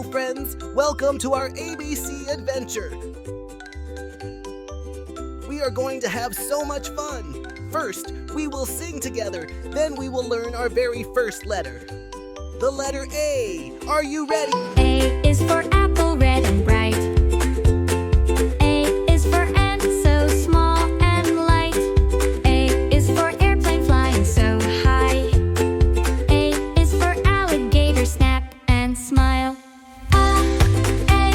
Hello friends, welcome to our ABC adventure. We are going to have so much fun. First, we will sing together, then we will learn our very first letter. The letter A. Are you ready? A is for apple, red and bright. A is for ant, so small and light. A is for airplane, flying so high. A is for alligator, snap and smile.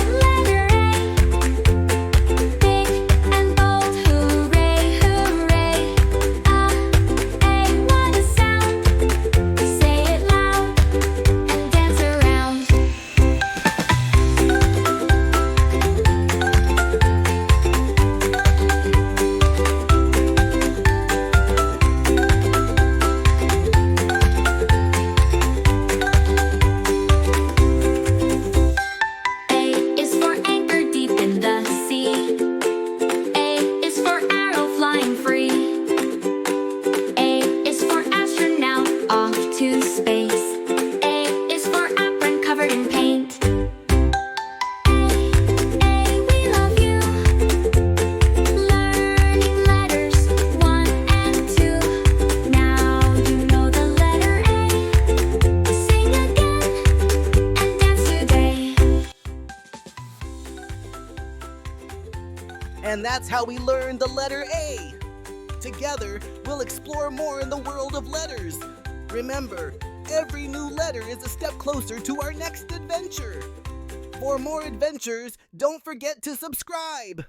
Letter A. Big and bold, hooray, hooray. A, what a sound. Say it loud and dance around. A is for anchor deep in the sea. A is for arrow flying free. A is for astronaut off to space. A is for apron covered in paint. A, we love you. Learning letters 1 and 2. Now you know the letter A. Sing again and dance today. And that's how we learn the letter A. Together, we'll explore more in the world of letters. Remember, every new letter is a step closer to our next adventure. For more adventures, don't forget to subscribe.